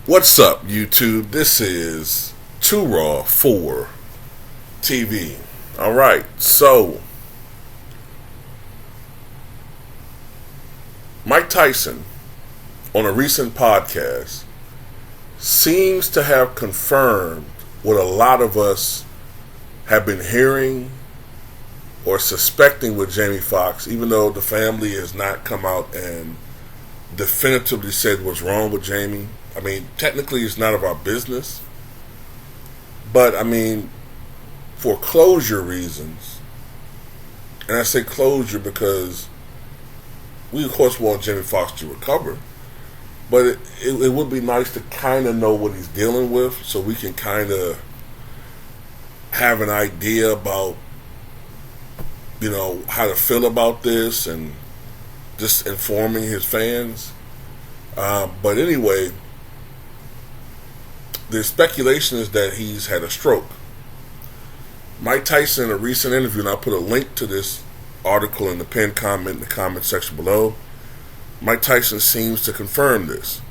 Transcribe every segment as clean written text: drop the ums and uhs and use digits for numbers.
What's up, YouTube? This is Too Raw for TV. Alright, so Mike Tyson, on a recent podcast, seems to have confirmed what a lot of us have been hearing or suspecting with Jamie Foxx, even though the family has not come out and definitively said what's wrong with Jamie. I mean, technically it's none of our business, but I mean, for closure reasons, and I say closure because we of course want Jamie Foxx to recover, but it would be nice to kind of know what he's dealing with so we can kind of have an idea about, you know, how to feel about this and just informing his fans. But anyway, the speculation is that he's had a stroke. Mike Tyson, in a recent interview, and I'll put a link to this article in the pinned comment in the comment section below, Mike Tyson seems to confirm this.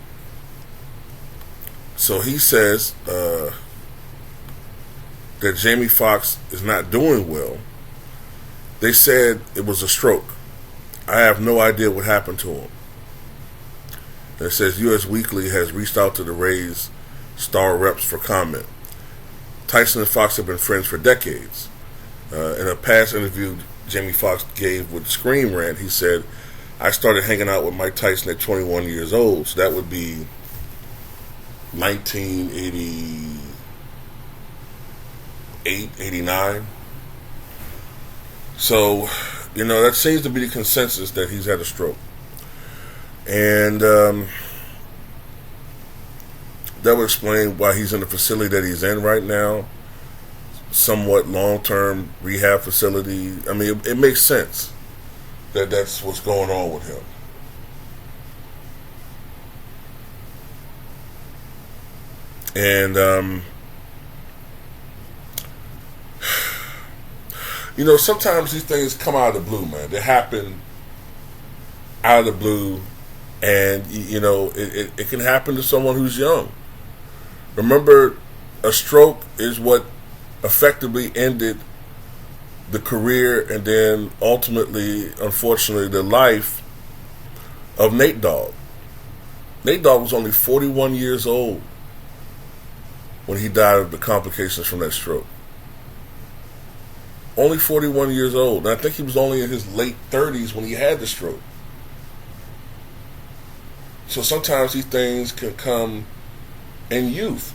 So he says that Jamie Foxx is not doing well. They said it was a stroke. I have no idea what happened to him. It says U.S. Weekly has reached out to the Rays star reps for comment. Tyson and Foxx have been friends for decades. In a past interview Jamie Foxx gave with Scream Rant, he said, I started hanging out with Mike Tyson at 21 years old. So that would be 1988, 89. So, you know, that seems to be the consensus that he's had a stroke. And that would explain why he's in the facility that he's in right now. Somewhat long-term rehab facility. I mean, it makes sense that that's what's going on with him. And, you know, sometimes these things come out of the blue, man. They happen out of the blue, and, you know, it can happen to someone who's young. Remember, a stroke is what effectively ended the career and then ultimately, unfortunately, the life of Nate Dogg. Nate Dogg was only 41 years old when he died of the complications from that stroke. Only 41 years old. And I think he was only in his late 30s when he had the stroke. So sometimes these things can come in youth,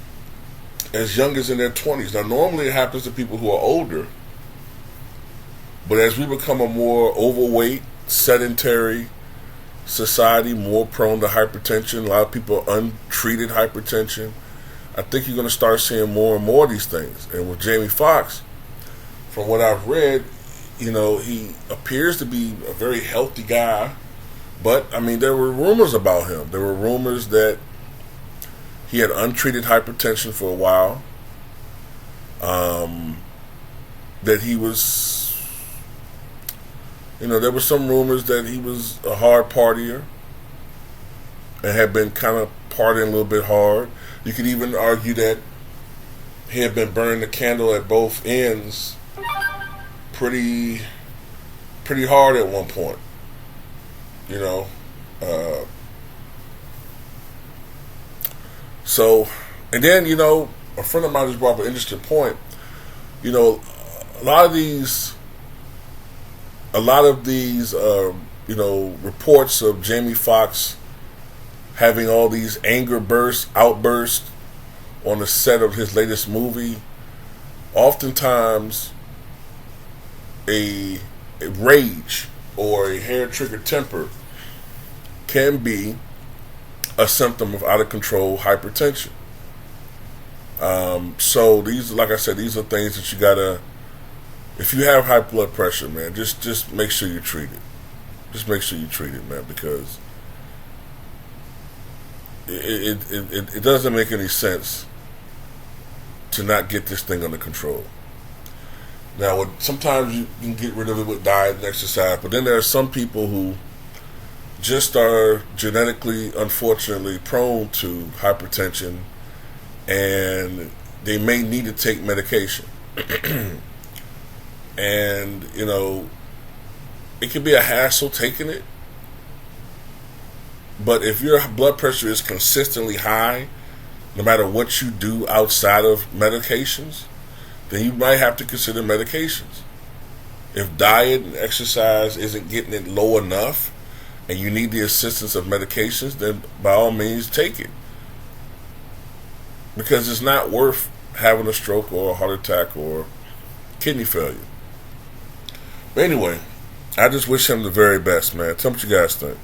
as young as in their 20s. Now, normally it happens to people who are older, but as we become a more overweight, sedentary society, more prone to hypertension, a lot of people are untreated hypertension, I think you're going to start seeing more and more of these things. And with Jamie Foxx, from what I've read, you know, he appears to be a very healthy guy, but, I mean, there were rumors about him. There were rumors that he had untreated hypertension for a while. That he was, you know, there were some rumors that he was a hard partier and had been kind of partying a little bit hard. You could even argue that he had been burning the candle at both ends pretty hard at one point. You know, so, and then, you know, a friend of mine just brought up an interesting point. You know, a lot of these, you know, reports of Jamie Foxx having all these outbursts on the set of his latest movie, oftentimes a rage or a hair-triggered temper can be a symptom of out-of-control hypertension. So these, like I said, these are things that you gotta, if you have high blood pressure, man, just make sure you treat it. Just make sure you treat it, man, because it doesn't make any sense to not get this thing under control. Now, sometimes you can get rid of it with diet and exercise, but then there are some people who just are genetically, unfortunately, prone to hypertension, and they may need to take medication. And, it can be a hassle taking it. But if your blood pressure is consistently high, no matter what you do outside of medications, then you might have to consider medications. If diet and exercise isn't getting it low enough and you need the assistance of medications, then by all means take it. Because it's not worth having a stroke or a heart attack or kidney failure. But anyway, I just wish him the very best, man. Tell me what you guys think.